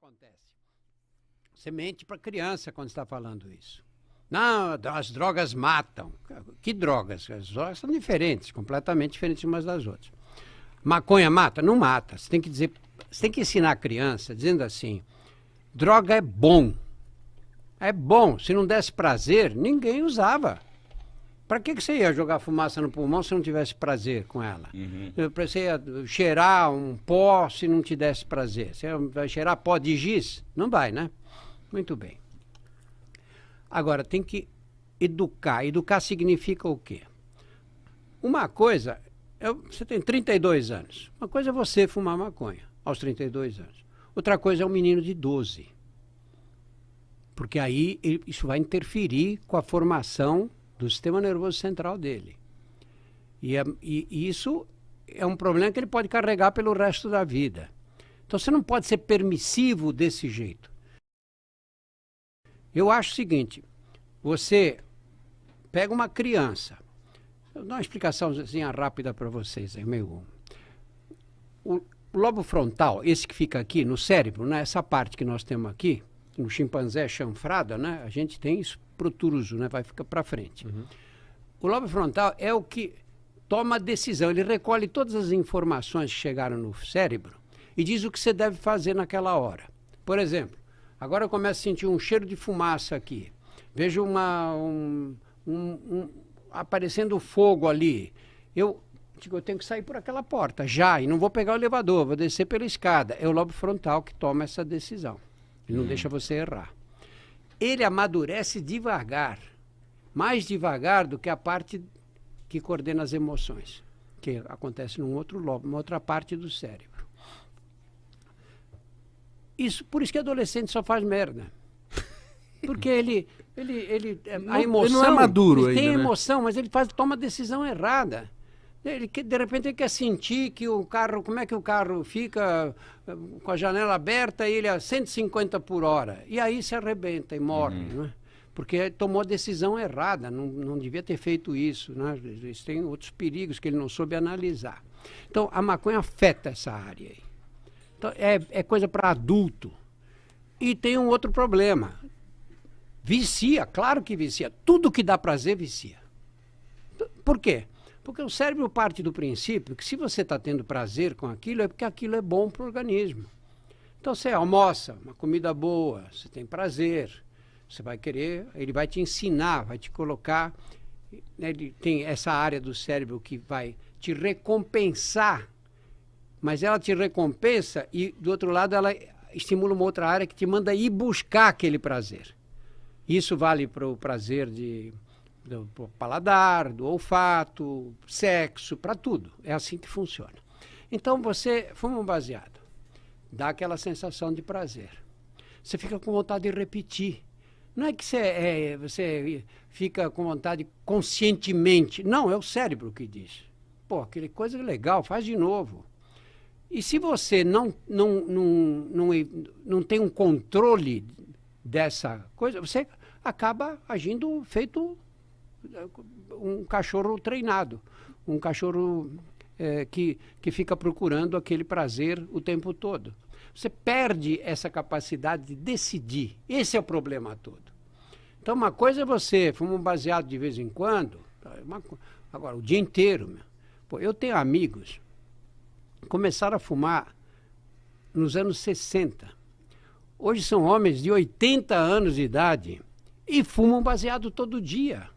acontece? Você mente para a criança quando está falando isso. Não, as drogas matam. Que drogas? As drogas são diferentes, completamente diferentes umas das outras. Maconha mata? Não mata. Você tem que dizer, você tem que ensinar a criança dizendo assim: droga é bom. É bom. Se não desse prazer, ninguém usava. Para que você ia jogar fumaça no pulmão se não tivesse prazer com ela? Você ia cheirar um pó se não te desse prazer? Você vai cheirar pó de giz? Não vai, né? Muito bem. Agora, tem que educar. Educar significa o quê? Uma coisa, você tem 32 anos. Uma coisa é você fumar maconha aos 32 anos. Outra coisa é um menino de 12. Porque aí isso vai interferir com a formação do sistema nervoso central dele. E isso é um problema que ele pode carregar pelo resto da vida. Então você não pode ser permissivo desse jeito. Eu acho o seguinte: você pega uma criança, eu vou dar uma explicaçãozinha rápida para vocês. O lobo frontal, esse que fica aqui no cérebro, né, essa parte que nós temos aqui, no chimpanzé chanfrada, né, a gente tem isso protruso, né, vai ficar para frente. O lobo frontal é o que toma a decisão, ele recolhe todas as informações que chegaram no cérebro e diz o que você deve fazer naquela hora. Por exemplo, agora eu começo a sentir um cheiro de fumaça aqui, vejo aparecendo fogo ali, eu tenho que sair por aquela porta já, e não vou pegar o elevador, vou descer pela escada. É o lobo frontal que toma essa decisão, ele não deixa você errar. Ele amadurece devagar, mais devagar do que a parte que coordena as emoções, que acontece num outro lobo, uma outra parte do cérebro. Por isso que adolescente só faz merda. Porque a emoção, ele não é maduro ele tem ainda, emoção, mas ele toma a decisão errada. De repente ele quer sentir que o carro, como é que o carro fica com a janela aberta e ele a 150 por hora. E aí se arrebenta e morre, né? Porque tomou a decisão errada, não devia ter feito isso, né? Tem outros perigos que ele não soube analisar. Então a maconha afeta essa área aí. Então, é coisa para adulto. E tem um outro problema. Vicia, claro que vicia. Tudo que dá prazer vicia. Por quê? Porque o cérebro parte do princípio que se você está tendo prazer com aquilo, é porque aquilo é bom para o organismo. Então você almoça, uma comida boa, você tem prazer, você vai querer, ele vai te ensinar, vai te colocar, ele tem essa área do cérebro que vai te recompensar, mas ela te recompensa e do outro lado ela estimula uma outra área que te manda ir buscar aquele prazer. Isso vale para o prazer do paladar, do olfato, sexo, para tudo. É assim que funciona. Então você fuma um baseado, dá aquela sensação de prazer. Você fica com vontade de repetir. Não é que você fica com vontade conscientemente. Não, é o cérebro que diz. Pô, aquele coisa legal, faz de novo. E se você não tem um controle dessa coisa, você acaba agindo feito um cachorro treinado, um cachorro que fica procurando aquele prazer o tempo todo. Você perde essa capacidade de decidir. Esse é o problema todo. Então, uma coisa é você fumar um baseado de vez em quando, agora, o dia inteiro. Pô, eu tenho amigos que começaram a fumar nos anos 60. Hoje são homens de 80 anos de idade e fumam baseado todo dia.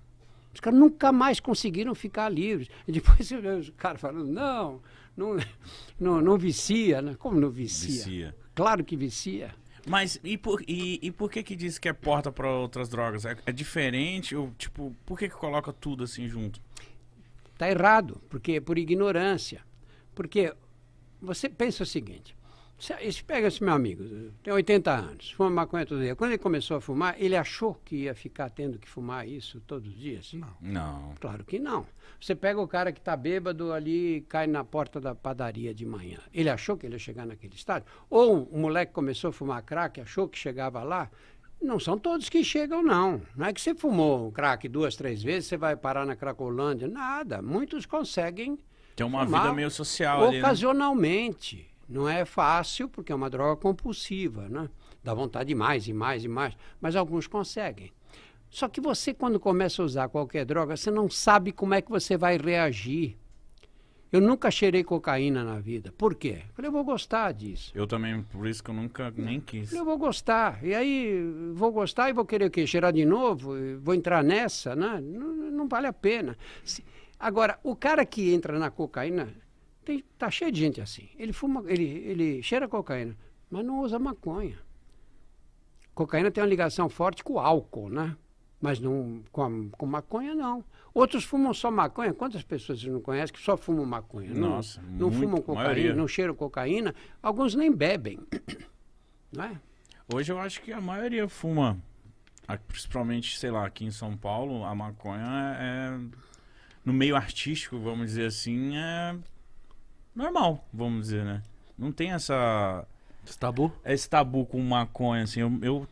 Os caras nunca mais conseguiram ficar livres. E depois os caras falando, não vicia. Né? Como não vicia? Vicia. Claro que vicia. Mas e por que diz que é porta para outras drogas? É diferente? Ou, tipo, por que coloca tudo assim junto? Está errado, porque por ignorância. Porque você pensa o seguinte: pega esse meu amigo, tem 80 anos, fuma maconha todo dia. Quando ele começou a fumar, ele achou que ia ficar tendo que fumar isso todos os dias? Não. Claro que não. Você pega o cara que está bêbado ali e cai na porta da padaria de manhã. Ele achou que ele ia chegar naquele estádio? Ou o moleque começou a fumar crack, achou que chegava lá? Não são todos que chegam, não. Não é que você fumou crack 2, 3 vezes, você vai parar na Cracolândia. Nada. Muitos conseguem Tem uma fumar vida meio social ali, né? ocasionalmente. Não é fácil, porque é uma droga compulsiva, né? Dá vontade de mais e mais e mais, mas alguns conseguem. Só que você, quando começa a usar qualquer droga, você não sabe como é que você vai reagir. Eu nunca cheirei cocaína na vida. Por quê? Eu falei, eu vou gostar disso. Eu também, por isso que eu nunca nem quis. Eu vou gostar. E aí, vou gostar e vou querer o quê? Cheirar de novo? Vou entrar nessa, né? Não vale a pena. Agora, o cara que entra na cocaína, tá cheio de gente assim. Ele fuma, ele cheira cocaína, mas não usa maconha. Cocaína tem uma ligação forte com o álcool, né? Mas não, com maconha, não. Outros fumam só maconha. Quantas pessoas você não conhece que só fumam maconha? Nossa, não fumam cocaína, maioria. não cheiram cocaína. Alguns nem bebem. Não é? Hoje eu acho que a maioria fuma. Principalmente, sei lá, aqui em São Paulo, a maconha no meio artístico, vamos dizer assim, é normal, vamos dizer, né? Não tem Esse tabu? esse tabu com maconha, assim.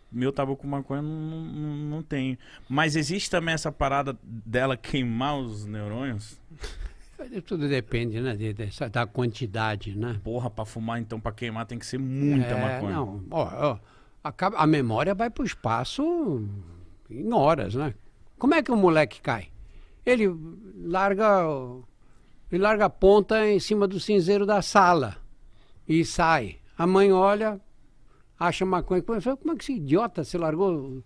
Meu tabu com maconha não tem. Mas existe também essa parada dela queimar os neurônios? Tudo depende, né? Da quantidade, né? Porra, pra fumar, então, pra queimar tem que ser muita maconha. Não, a memória vai pro espaço em horas, né? Como é que o moleque cai? Ele larga a ponta em cima do cinzeiro da sala e sai. A mãe olha, acha maconha. Como é que esse idiota se largou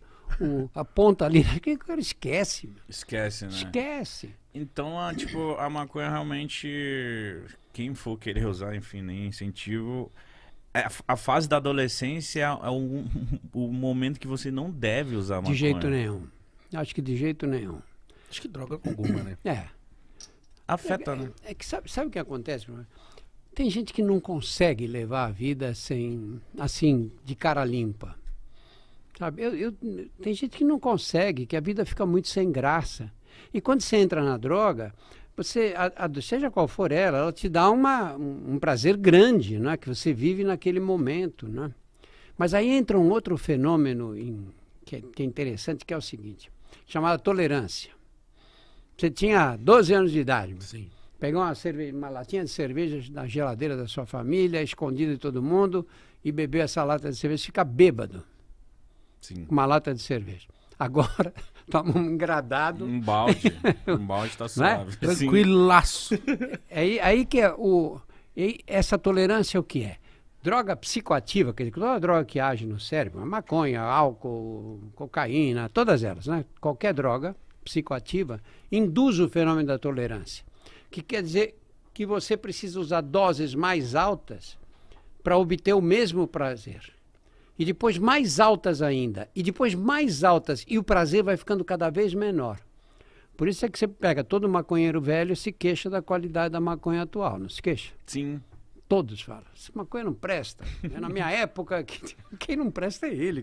a ponta ali? Que o cara esquece. Meu. Esquece, né? Esquece. Então, tipo, a maconha realmente, quem for querer usar, enfim, nem incentivo. A fase da adolescência é o momento que você não deve usar maconha. De jeito nenhum. Acho que de jeito nenhum. Acho que droga alguma, né? Afeta, né? É que sabe o que acontece? Tem gente que não consegue levar a vida assim, de cara limpa. Sabe? Tem gente que não consegue, que a vida fica muito sem graça. E quando você entra na droga, seja qual for ela te dá um prazer grande, né? Que você vive naquele momento. Né? Mas aí entra um outro fenômeno que é interessante, que é o seguinte, chamado tolerância. Você tinha 12 anos de idade. Sim. Pegou uma latinha de cerveja na geladeira da sua família, escondido de todo mundo, e bebeu essa lata de cerveja, fica bêbado. Sim. Com uma lata de cerveja. Agora, toma um engradado. Um balde tá suave. Tranquilaço. Aí que é essa tolerância é o que é? Droga psicoativa, quer dizer, toda droga que age no cérebro, maconha, álcool, cocaína, todas elas, né? Qualquer droga psicoativa induz o fenômeno da tolerância. Que quer dizer que você precisa usar doses mais altas para obter o mesmo prazer. E depois mais altas ainda. E depois mais altas. E o prazer vai ficando cada vez menor. Por isso é que você pega todo maconheiro velho e se queixa da qualidade da maconha atual. Não se queixa? Sim. Todos falam. Essa maconha não presta. Na minha época, quem não presta é ele.